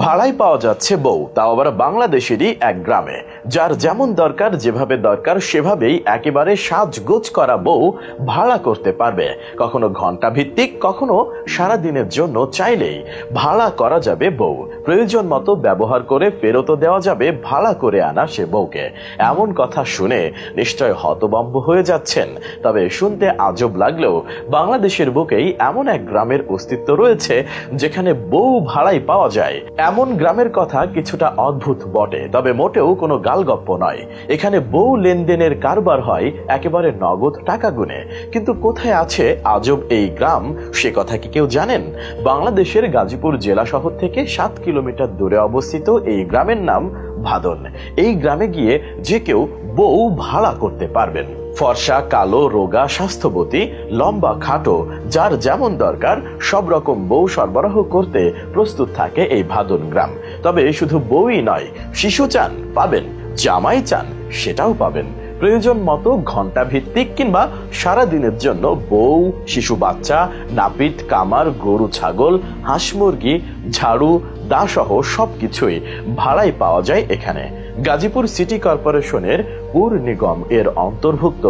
ভাড়ায় পাওয়া যাচ্ছে বউ, তাও আবার বাংলাদেশেরই এক গ্রামে। যার যেমন দরকার, যেভাবে দরকার সেভাবেই একেবারে সাজগোজ করা বউ ভাড়া করতে পারবে। কখনো ঘন্টা ভিত্তিক, কখনো সারাদিনের জন্য চাইলেই ভাড়া করা যাবে বউ। প্রয়োজন মতো ব্যবহার করে ফেরতও দেওয়া যাবে ভাড়া করে আনা সে বউকে। এমন কথা শুনে নিশ্চয় হতভম্ব হয়ে যাচ্ছেন। তবে শুনতে আজব লাগলেও বাংলাদেশের বুকেই এমন এক গ্রামের অস্তিত্ব রয়েছে যেখানে বউ ভাড়ায় পাওয়া যায়। এমন গ্রামের কথা কিছুটা অদ্ভুত বটে, তবে মোটেও কোনো গালগপ্প নয়। এখানে বউ লেনদেনের কারবার হয় একেবারে নগদ টাকা গুনে। কিন্তু কোথায় আছে আজব এই গ্রাম, সে কথা কি কেউ জানেন? বাংলাদেশের গাজীপুর জেলা শহর থেকে 7 কিলোমিটার দূরে অবস্থিত এই গ্রামের নাম ভাদন। এই গ্রামে গিয়ে যে কেউ বউ ভাড়া করতে পারবেন। ফর্সা, কালো, রোগা, স্বাস্থ্যবতী, লম্বা, খাটো, যার যেমন দরকার সব রকম বউ সরবরাহ করতে প্রস্তুত থাকে এই ভাদন গ্রাম। তবে শুধু বউই নয়, শিশু চান পাবেন, জামাই চান সেটাও পাবেন। প্রয়োজন মতো ঘন্টা ভিত্তিক কিংবা সারা দিনের জন্য বউ, শিশু বাচ্চা, নাপিত, কামার, গরু, ছাগল, হাঁস, মুরগি, ঝাড়ু, দাসহ সবকিছুই ভাড়ায় পাওয়া যায় এখানে। গাজীপুর সিটি কর্পোরেশনের পুর নিগম এর অন্তর্ভুক্ত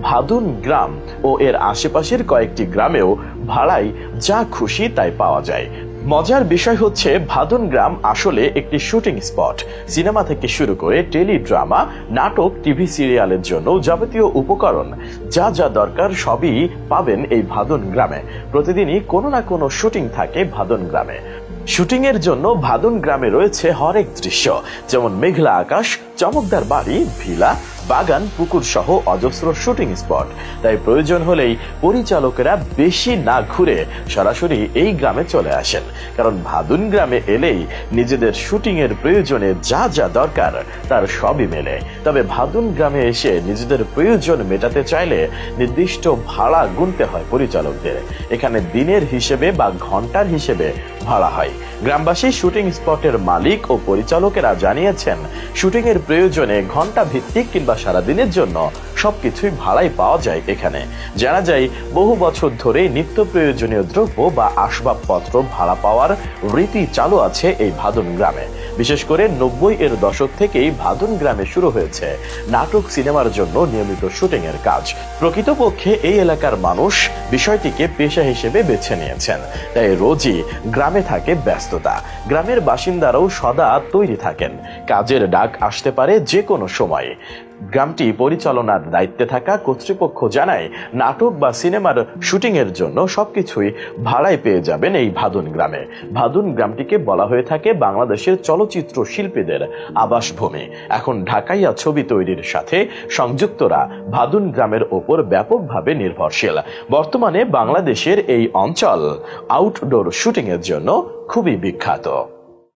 ভাদুন গ্রাম ও এর আশেপাশের কয়েকটি গ্রামেও ভাড়ায় যা খুশি তাই পাওয়া যায়। মজার বিষয় হচ্ছে ভাদুন গ্রাম আসলে একটি শুটিং স্পট। সিনেমা থেকে শুরু করে টেলিড্রামা, নাটক, টিভি সিরিয়ালের জন্য যাবতীয় উপকরণ যা যা দরকার সবই পাবেন এই ভাদুন গ্রামে। প্রতিদিনই কোনো না কোনো শুটিং থাকে ভাদুন গ্রামে। শুটিং এর জন্য ভাদুন গ্রামে রয়েছে হরেক দৃশ্য, যেমন মেঘলা আকাশ, চমকদার বাড়ি, ভিলা, বাগান, পুকুর সহ অজস্র শুটিং স্পট। তাই প্রয়োজন হলেই পরিচালকেরা বেশি না ঘুরে সরাসরি এই গ্রামে চলে আসেন। কারণ ভাদুন গ্রামে এলেই নিজেদের শুটিং এর প্রয়োজনে যা যা দরকার তার সবই মেলে। তবে ভাদুন গ্রামে এসে নিজেদের প্রয়োজন মেটাতে চাইলে নির্দিষ্ট ভাড়া গুনতে হয় পরিচালকদের। এখানে দিনের হিসেবে বা ঘন্টার হিসেবে ভাড়া হয়। গ্রামবাসী শুটিং স্পটের মালিক ও পরিচালকেরা জানিয়েছেন, শুটিং এর প্রয়োজনে ঘন্টা ভিত্তিক কিংবা সারাদিনের জন্য সবকিছুই ভাড়ায় পাওয়া যায় এখানে। জানা যায়, বহু বছর ধরে নিত্য প্রয়োজনীয় দ্রব্য বা আসবাবপত্র ভাড়া পাওয়ার রীতি চালু আছে এই ভাদুন গ্রামে। বিশেষ করে 90-এর দশক থেকেই ভাদুন গ্রামে শুরু হয়েছে নাটক, সিনেমার জন্য নিয়মিত শুটিং এর কাজ। প্রকৃতপক্ষে এই এলাকার মানুষ বিষয়টিকে পেশা হিসেবে বেছে নিয়েছেন। তাই রোজই গ্রামে থাকে ব্যস্ততা। গ্রামের বাসিন্দারাও সদা তৈরি থাকেন, কাজের ডাক আসতে পারে যে কোনো সময়। গ্রামটি পরিচালনার দায়িত্বে থাকা কর্তৃপক্ষ জানায়, নাটক বা সিনেমার শুটিং এর জন্য সবকিছুই ভাড়ায় পেয়ে যাবেন এই ভাদুন গ্রামে। ভাদুন গ্রামটিকে বলা হয়ে থাকে বাংলাদেশের চলচ্চিত্র শিল্পীদের আবাসভূমি। এখন ঢাকাইয়া ছবি তৈরির সাথে সংযুক্তরা ভাদুন গ্রামের ওপর ব্যাপকভাবে নির্ভরশীল। বর্তমানে বাংলাদেশের এই অঞ্চল আউটডোর শুটিং এর জন্য খুবই বিখ্যাত।